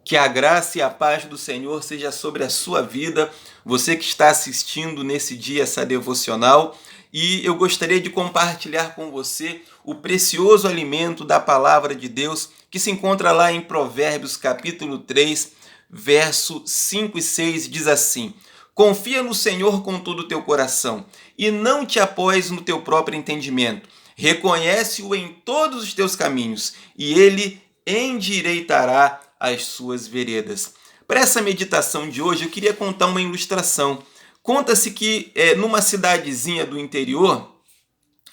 Que a graça e a paz do Senhor seja sobre a sua vida, você que está assistindo nesse dia essa devocional, e eu gostaria de compartilhar com você o precioso alimento da palavra de Deus que se encontra lá em Provérbios capítulo 3, verso 5 e 6, diz assim: Confia no Senhor com todo o teu coração e não te apoies no teu próprio entendimento. Reconhece-o em todos os teus caminhos e ele endireitará as suas veredas. Para essa meditação de hoje, eu queria contar uma ilustração. Conta-se que numa cidadezinha do interior,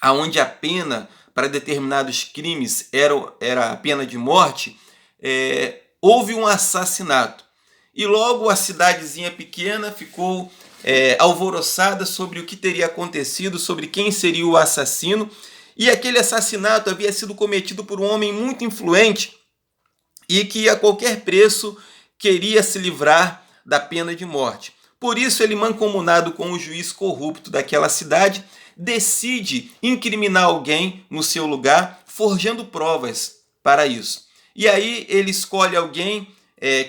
onde a pena para determinados crimes era a pena de morte, houve um assassinato. E logo a cidadezinha pequena ficou alvoroçada sobre o que teria acontecido, sobre quem seria o assassino. E aquele assassinato havia sido cometido por um homem muito influente e que a qualquer preço queria se livrar da pena de morte. Por isso ele, mancomunado com o juiz corrupto daquela cidade, decide incriminar alguém no seu lugar, forjando provas para isso. E aí ele escolhe alguém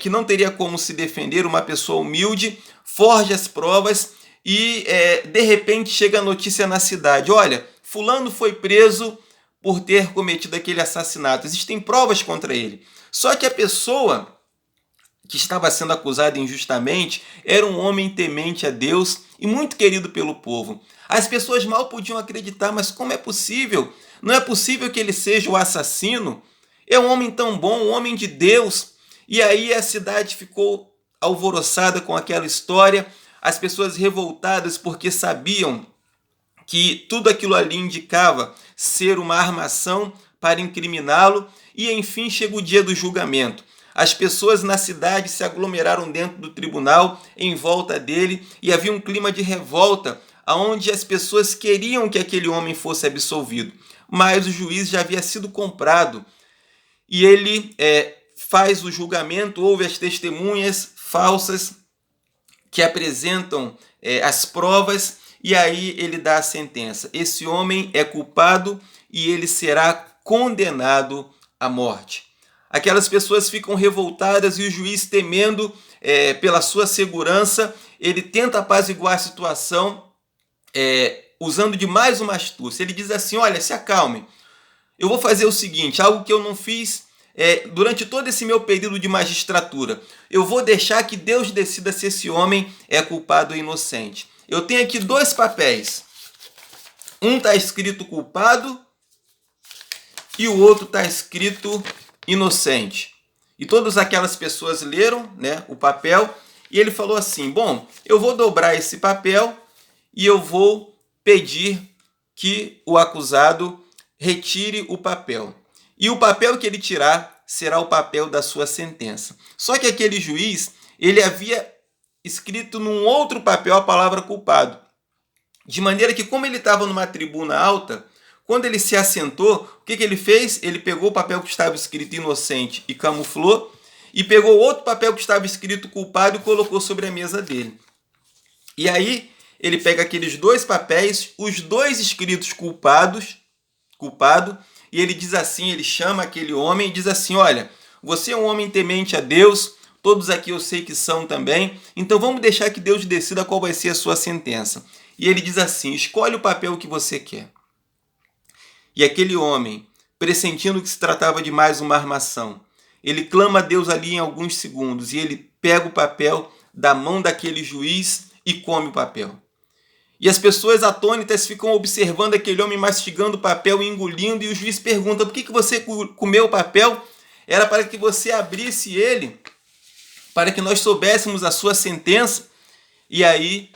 que não teria como se defender, uma pessoa humilde, forja as provas e de repente chega a notícia na cidade: olha, fulano foi preso por ter cometido aquele assassinato. Existem provas contra ele. Só que a pessoa que estava sendo acusada injustamente era um homem temente a Deus e muito querido pelo povo. As pessoas mal podiam acreditar, mas como é possível? Não é possível que ele seja o assassino? É um homem tão bom, um homem de Deus. E aí a cidade ficou alvoroçada com aquela história, as pessoas revoltadas porque sabiam que tudo aquilo ali indicava ser uma armação para incriminá-lo, e enfim chega o dia do julgamento. As pessoas na cidade se aglomeraram dentro do tribunal, em volta dele, e havia um clima de revolta, onde as pessoas queriam que aquele homem fosse absolvido. Mas o juiz já havia sido comprado, e ele faz o julgamento, ouve as testemunhas falsas que apresentam as provas, e aí ele dá a sentença. Esse homem é culpado e ele será condenado à morte. Aquelas pessoas ficam revoltadas e o juiz, temendo pela sua segurança, ele tenta apaziguar a situação usando de mais uma astúcia. Ele diz assim: olha, se acalme, eu vou fazer o seguinte, algo que eu não fiz durante todo esse meu período de magistratura. Eu vou deixar que Deus decida se esse homem é culpado ou inocente. Eu tenho aqui dois papéis. Um está escrito culpado e o outro está escrito inocente. E todas aquelas pessoas leram, o papel, e ele falou assim: bom, eu vou dobrar esse papel e eu vou pedir que o acusado retire o papel. E o papel que ele tirar será o papel da sua sentença. Só que aquele juiz, ele havia escrito num outro papel a palavra culpado. De maneira que, como ele estava numa tribuna alta, quando ele se assentou, o que ele fez? Ele pegou o papel que estava escrito inocente e camuflou, e pegou outro papel que estava escrito culpado e colocou sobre a mesa dele. E aí ele pega aqueles dois papéis, os dois escritos culpado, e ele diz assim, ele chama aquele homem e diz assim: olha, você é um homem temente a Deus, todos aqui eu sei que são também, então vamos deixar que Deus decida qual vai ser a sua sentença. E ele diz assim: escolhe o papel que você quer. E aquele homem, pressentindo que se tratava de mais uma armação, ele clama a Deus ali em alguns segundos, e ele pega o papel da mão daquele juiz e come o papel. E as pessoas atônitas ficam observando aquele homem mastigando o papel e engolindo, e o juiz pergunta: por que você comeu o papel? Era para que você abrisse ele, para que nós soubéssemos a sua sentença. E aí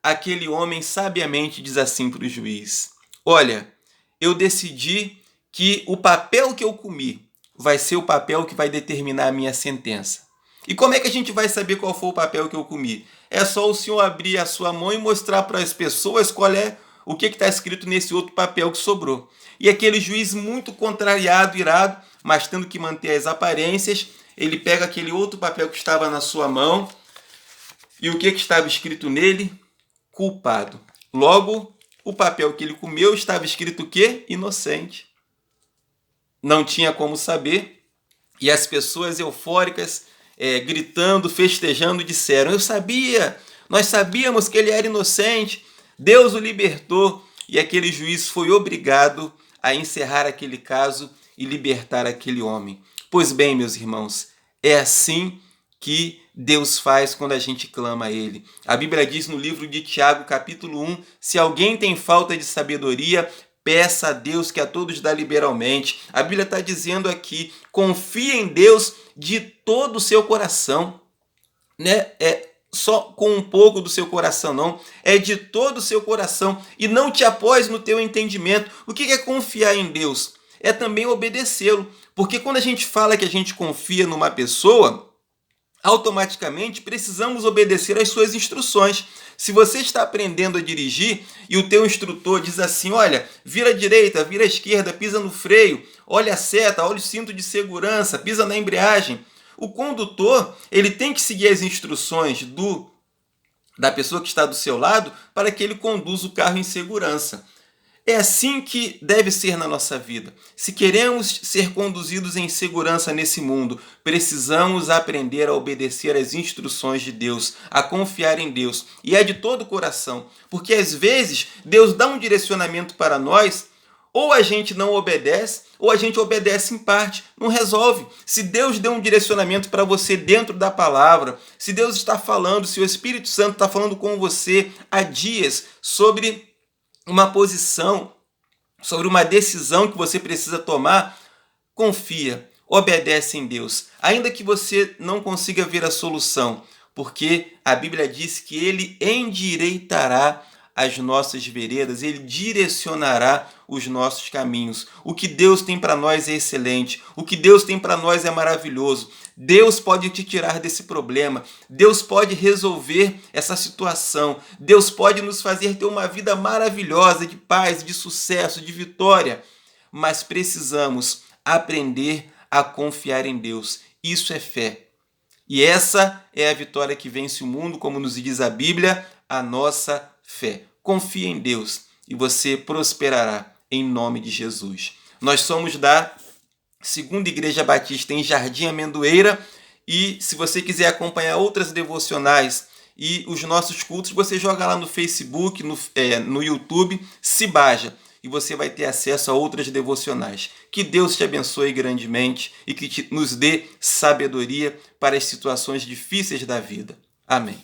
aquele homem sabiamente diz assim para o juiz: olha, eu decidi que o papel que eu comi vai ser o papel que vai determinar a minha sentença. E como é que a gente vai saber qual foi o papel que eu comi? É só o senhor abrir a sua mão e mostrar para as pessoas o que está escrito nesse outro papel que sobrou. E aquele juiz, muito contrariado, irado, mas tendo que manter as aparências, ele pega aquele outro papel que estava na sua mão, e o que estava escrito nele? Culpado. Logo, o papel que ele comeu estava escrito o quê? Inocente. Não tinha como saber, e as pessoas eufóricas gritando, festejando, disseram: eu sabia, nós sabíamos que ele era inocente, Deus o libertou. E aquele juiz foi obrigado a encerrar aquele caso e libertar aquele homem. Pois bem, meus irmãos, é assim que Deus faz quando a gente clama a Ele. A Bíblia diz no livro de Tiago, capítulo 1, se alguém tem falta de sabedoria, peça a Deus, que a todos dá liberalmente. A Bíblia está dizendo aqui, confia em Deus de todo o seu coração, né? Só com um pouco do seu coração, não. É de todo o seu coração. E não te apoies no teu entendimento. O que é confiar em Deus? É também obedecê-lo. Porque quando a gente fala que a gente confia numa pessoa, automaticamente precisamos obedecer às suas instruções. Se você está aprendendo a dirigir e o teu instrutor diz assim: olha, vira à direita, vira à esquerda, pisa no freio, olha a seta, olha o cinto de segurança, pisa na embreagem. O condutor, ele tem que seguir as instruções da pessoa que está do seu lado para que ele conduza o carro em segurança. É assim que deve ser na nossa vida. Se queremos ser conduzidos em segurança nesse mundo, precisamos aprender a obedecer às instruções de Deus, a confiar em Deus. E é de todo o coração, porque às vezes Deus dá um direcionamento para nós, ou a gente não obedece, ou a gente obedece em parte, não resolve. Se Deus deu um direcionamento para você dentro da palavra, se Deus está falando, se o Espírito Santo está falando com você há dias sobre uma posição, sobre uma decisão que você precisa tomar, confia, obedece em Deus. Ainda que você não consiga ver a solução, porque a Bíblia diz que Ele endireitará as nossas veredas, Ele direcionará os nossos caminhos. O que Deus tem para nós é excelente, o que Deus tem para nós é maravilhoso. Deus pode te tirar desse problema, Deus pode resolver essa situação, Deus pode nos fazer ter uma vida maravilhosa, de paz, de sucesso, de vitória, mas precisamos aprender a confiar em Deus. Isso é fé. E essa é a vitória que vence o mundo, como nos diz a Bíblia, a nossa fé. Confie em Deus e você prosperará em nome de Jesus. Nós somos da Segunda Igreja Batista em Jardim Amendoeira e se você quiser acompanhar outras devocionais e os nossos cultos, você joga lá no Facebook, no YouTube, Cibaja, e você vai ter acesso a outras devocionais. Que Deus te abençoe grandemente e que nos dê sabedoria para as situações difíceis da vida. Amém.